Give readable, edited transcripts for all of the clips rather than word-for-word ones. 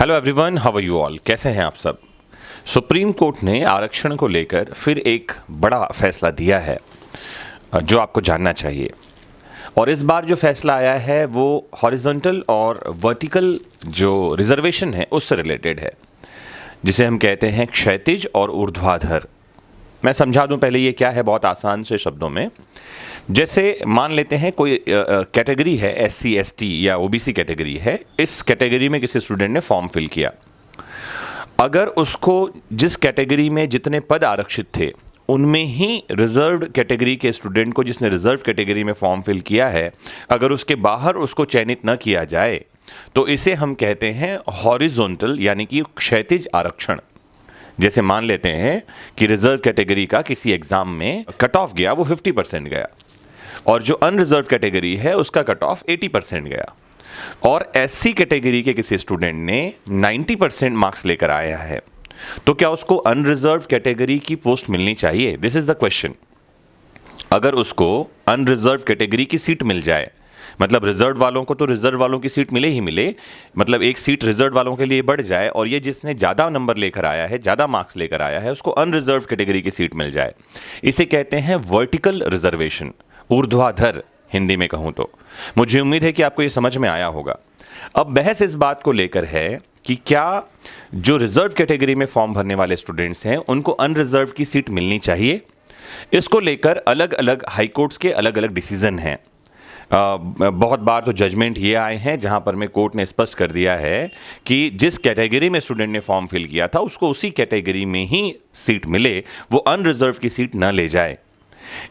Hello everyone, how are you all. कैसे हैं आप सब। सुप्रीम कोर्ट ने आरक्षण को लेकर फिर एक बड़ा फैसला दिया है जो आपको जानना चाहिए। और इस बार जो फैसला आया है वो हॉरिजॉन्टल और वर्टिकल जो रिजर्वेशन है उससे रिलेटेड है, जिसे हम कहते हैं क्षैतिज और ऊर्ध्वाधर। मैं समझा दूं पहले ये क्या है बहुत आसान से शब्दों में। जैसे मान लेते हैं कोई कैटेगरी है, SC ST या OBC कैटेगरी है। इस कैटेगरी में किसी स्टूडेंट ने फॉर्म फिल किया। अगर उसको जिस कैटेगरी में जितने पद आरक्षित थे उनमें ही रिजर्व्ड कैटेगरी के स्टूडेंट को, जिसने रिजर्व कैटेगरी में फॉर्म फिल किया है, अगर उसके बाहर उसको चयनित न किया जाए तो इसे हम कहते हैं हॉरिजॉन्टल यानी कि क्षैतिज आरक्षण। जैसे मान लेते हैं कि रिजर्व कैटेगरी का किसी एग्जाम में कट ऑफ गया, वो 50% गया, और जो अनरिजर्व कैटेगरी है उसका कट ऑफ 80% गया, और SC कैटेगरी के किसी स्टूडेंट ने 90% मार्क्स लेकर आया है, तो क्या उसको अनरिजर्व कैटेगरी की पोस्ट मिलनी चाहिए? This is the question. अगर उसको अनरिजर्व कैटेगरी की सीट मिल जाए, मतलब रिजर्व वालों को तो रिजर्व वालों की सीट मिले ही मिले, मतलब एक सीट रिजर्व वालों के लिए बढ़ जाए, और ये जिसने ज़्यादा नंबर लेकर आया है, ज़्यादा मार्क्स लेकर आया है, उसको अनरिजर्व कैटेगरी की सीट मिल जाए, इसे कहते हैं वर्टिकल रिजर्वेशन, ऊर्ध्वाधर हिंदी में कहूँ तो। मुझे उम्मीद है कि आपको ये समझ में आया होगा। अब बहस इस बात को लेकर है कि क्या जो रिजर्व कैटेगरी में फॉर्म भरने वाले स्टूडेंट्स हैं उनको अनरिजर्व की सीट मिलनी चाहिए। इसको लेकर अलग अलग हाईकोर्ट्स के अलग अलग डिसीजन हैं। बहुत बार तो जजमेंट ये आए हैं जहां पर में कोर्ट ने स्पष्ट कर दिया है कि जिस कैटेगरी में स्टूडेंट ने फॉर्म फिल किया था उसको उसी कैटेगरी में ही सीट मिले, वो अनरिजर्व की सीट न ले जाए।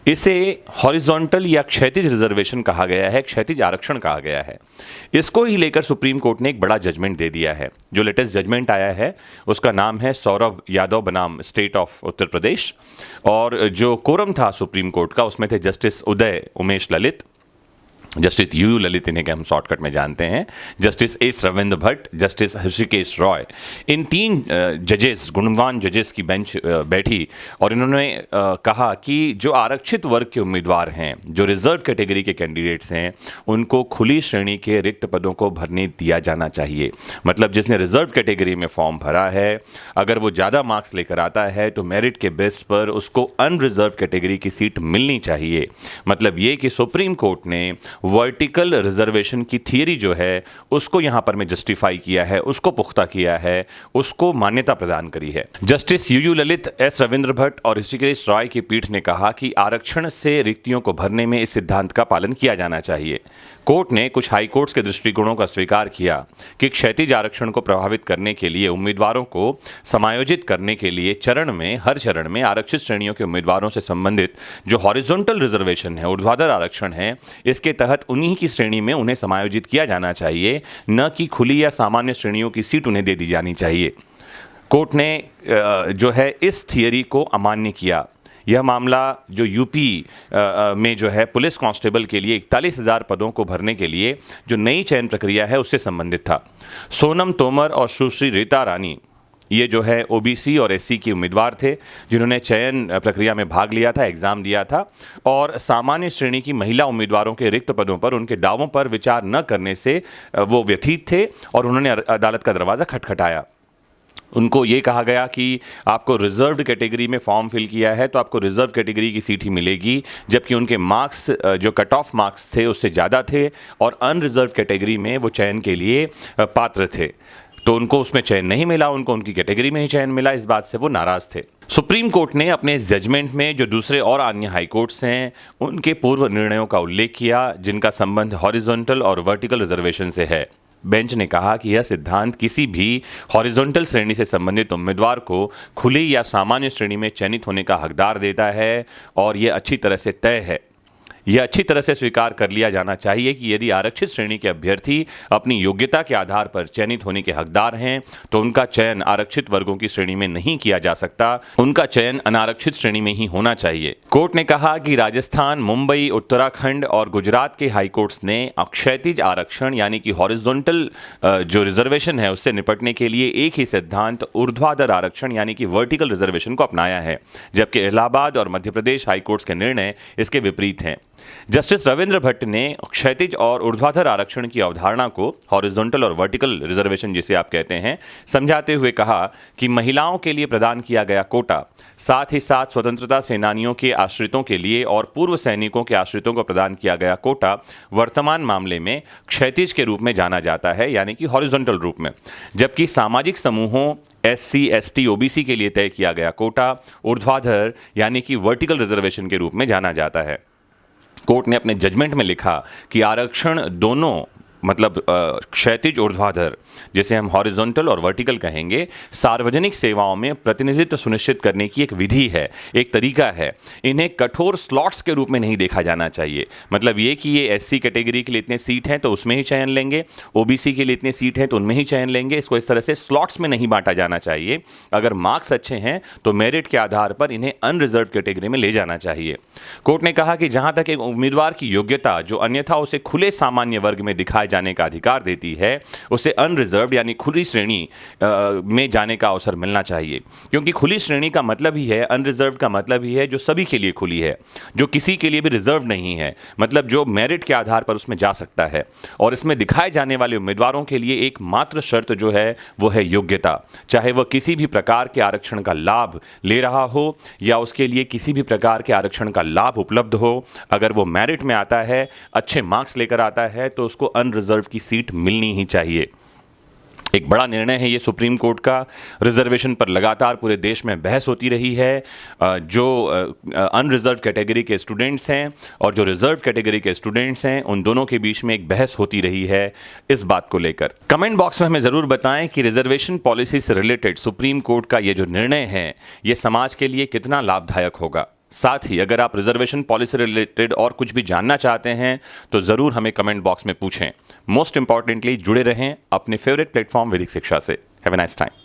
इसे हॉरिजॉन्टल या क्षैतिज रिजर्वेशन कहा गया है, क्षैतिज आरक्षण कहा गया है। इसको ही लेकर सुप्रीम कोर्ट ने एक बड़ा जजमेंट दे दिया है। जो लेटेस्ट जजमेंट आया है उसका नाम है सौरभ यादव बनाम स्टेट ऑफ उत्तर प्रदेश, और जो कोरम था सुप्रीम कोर्ट का उसमें थे justice Uday Umesh Lalit, justice UU Lalit इन्हें हम शॉर्टकट में जानते हैं, justice S Ravindra Bhatt, justice Hrishikesh Roy. इन तीन जजेस, गुणवान जजेस की बेंच बैठी और इन्होंने कहा कि जो आरक्षित वर्ग के उम्मीदवार हैं, जो रिजर्व कैटेगरी के कैंडिडेट्स हैं, उनको खुली श्रेणी के रिक्त पदों को भरने दिया जाना चाहिए। मतलब जिसने रिजर्व कैटेगरी में फॉर्म भरा है, अगर वो ज़्यादा मार्क्स लेकर आता है तो मेरिट के बेस पर उसको अनरिजर्व कैटेगरी की सीट मिलनी चाहिए। मतलब ये कि सुप्रीम कोर्ट ने वर्टिकल रिजर्वेशन की थियरी जो है उसको यहां पर में जस्टिफाई किया है, उसको पुख्ता किया है, उसको मान्यता प्रदान करी है। Justice UU Lalit, S Ravindra Bhatt और ऋषिकेश रॉय की पीठ ने कहा कि आरक्षण से रिक्तियों को भरने में इस सिद्धांत का पालन किया जाना चाहिए। कोर्ट ने कुछ हाई कोर्ट्स के दृष्टिकोणों का स्वीकार किया कि क्षैतिज आरक्षण को प्रभावित करने के लिए, उम्मीदवारों को समायोजित करने के लिए हर चरण में आरक्षित श्रेणियों के उम्मीदवारों से संबंधित जो हॉरिजॉन्टल रिजर्वेशन है, ऊर्ध्वाधर आरक्षण है, इसके तहत उन्हीं की श्रेणी में उन्हें समायोजित किया जाना चाहिए, न कि खुली या सामान्य श्रेणियों की सीट उन्हें दे दी जानी चाहिए। कोर्ट ने जो है इस थियरी को अमान्य किया। यह मामला जो यूपी में जो है पुलिस कांस्टेबल के लिए 41,000 पदों को भरने के लिए जो नई चयन प्रक्रिया है उससे संबंधित था। सोनम तोमर और सुश्री रीता रानी, ये जो है OBC और SC के उम्मीदवार थे जिन्होंने चयन प्रक्रिया में भाग लिया था, एग्जाम दिया था, और सामान्य श्रेणी की महिला उम्मीदवारों के रिक्त पदों पर उनके दावों पर विचार न करने से वो व्यथित थे और उन्होंने अदालत का दरवाज़ा खटखटाया। उनको ये कहा गया कि आपको रिजर्व्ड कैटेगरी में फॉर्म फिल किया है तो आपको रिजर्व कैटेगरी की सीट ही मिलेगी, जबकि उनके मार्क्स जो कट ऑफ मार्क्स थे उससे ज़्यादा थे और अनरिजर्व कैटेगरी में वो चयन के लिए पात्र थे, तो उनको उसमें चयन नहीं मिला, उनको उनकी कैटेगरी में ही चयन मिला। इस बात से वो नाराज थे। सुप्रीम कोर्ट ने अपने इस जजमेंट में जो दूसरे और अन्य हाई कोर्ट्स हैं उनके पूर्व निर्णयों का उल्लेख किया जिनका संबंध हॉरिजॉन्टल और वर्टिकल रिजर्वेशन से है। बेंच ने कहा कि यह सिद्धांत किसी भी हॉरिजॉन्टल श्रेणी से संबंधित उम्मीदवार को खुली या सामान्य श्रेणी में चयनित होने का हकदार देता है, और यह अच्छी तरह से तय है। यह अच्छी तरह से स्वीकार कर लिया जाना चाहिए कि यदि आरक्षित श्रेणी के अभ्यर्थी अपनी योग्यता के आधार पर चयनित होने के हकदार हैं तो उनका चयन आरक्षित वर्गों की श्रेणी में नहीं किया जा सकता, उनका चयन अनारक्षित श्रेणी में ही होना चाहिए। कोर्ट ने कहा कि राजस्थान, मुंबई, उत्तराखंड और गुजरात के हाई कोर्ट्स ने क्षैतिज आरक्षण यानी कि हॉरिजॉन्टल जो रिजर्वेशन है उससे निपटने के लिए एक ही सिद्धांत ऊर्ध्वाधर आरक्षण यानी कि वर्टिकल रिजर्वेशन को अपनाया है, जबकि इलाहाबाद और मध्य प्रदेश हाई कोर्ट्स के निर्णय इसके विपरीत हैं। जस्टिस रविंद्र भट्ट ने क्षैतिज और ऊर्ध्वाधर आरक्षण की अवधारणा को, हॉरिजॉन्टल और वर्टिकल रिजर्वेशन जिसे आप कहते हैं, समझाते हुए कहा कि महिलाओं के लिए प्रदान किया गया कोटा, साथ ही साथ स्वतंत्रता सेनानियों के आश्रितों के लिए और पूर्व सैनिकों के आश्रितों को प्रदान किया गया कोटा वर्तमान मामले में क्षैतिज के रूप में जाना जाता है, यानी कि हॉरिजॉन्टल रूप में, जबकि सामाजिक समूहों SC, ST, OBC के लिए तय किया गया कोटा ऊर्ध्वाधर यानी कि वर्टिकल रिजर्वेशन के रूप में जाना जाता है। कोर्ट ने अपने जजमेंट में लिखा कि आरक्षण दोनों, मतलब क्षैतिज ऊर्ध्वाधर, जिसे हम हॉरिजॉन्टल और वर्टिकल कहेंगे, सार्वजनिक सेवाओं में प्रतिनिधित्व सुनिश्चित करने की एक विधि है, एक तरीका है। इन्हें कठोर स्लॉट्स के रूप में नहीं देखा जाना चाहिए। मतलब ये कि ये SC कैटेगरी के लिए इतने सीट हैं तो उसमें ही चयन लेंगे, OBC के लिए इतने सीट हैं तो उनमें ही चयन लेंगे, इसको इस तरह से स्लॉट्स में नहीं बांटा जाना चाहिए। अगर मार्क्स अच्छे हैं तो मेरिट के आधार पर इन्हें अनरिजर्व कैटेगरी में ले जाना चाहिए। कोर्ट ने कहा कि जहां तक एक उम्मीदवार की योग्यता जो अन्यथा उसे खुले सामान्य वर्ग में दिखाए जाने का अधिकार देती है, उसे अनरिजर्व्ड यानी खुली श्रेणी में जाने का अवसर मिलना चाहिए, क्योंकि खुली श्रेणी का मतलब ही है, अनरिजर्व्ड का मतलब ही है जो सभी के लिए खुली है, जो किसी के लिए भी रिजर्व नहीं है, मतलब जो मेरिट के आधार पर उसमें जा सकता है। और इसमें दिखाए जाने वाले उम्मीदवारों के लिए एकमात्र शर्त जो है वो है योग्यता, चाहे वह किसी भी प्रकार के आरक्षण का लाभ ले रहा हो या उसके लिए किसी भी प्रकार के आरक्षण का लाभ उपलब्ध हो। अगर वो मेरिट में आता है, अच्छे मार्क्स लेकर आता है, तो उसको अनरिजर्व की सीट मिलनी ही चाहिए। एक बड़ा निर्णय है ये सुप्रीम कोर्ट का। रिजर्वेशन पर लगातार पूरे देश में बहस होती रही है। जो अनरिजर्व कैटेगरी के स्टूडेंट्स हैं और जो रिजर्व कैटेगरी के स्टूडेंट्स हैं, उन दोनों के बीच में एक बहस होती रही है इस बात को लेकर। कमेंट बॉक्स में हमें ज़रूर बताएं कि रिजर्वेशन पॉलिसी से रिलेटेड सुप्रीम कोर्ट का ये जो निर्णय है ये समाज के लिए कितना लाभदायक होगा। साथ ही अगर आप रिजर्वेशन पॉलिसी रिलेटेड और कुछ भी जानना चाहते हैं तो ज़रूर हमें कमेंट बॉक्स में पूछें। मोस्ट इंपॉर्टेंटली जुड़े रहें अपने फेवरेट प्लेटफॉर्म वैदिक शिक्षा से। Have a nice time.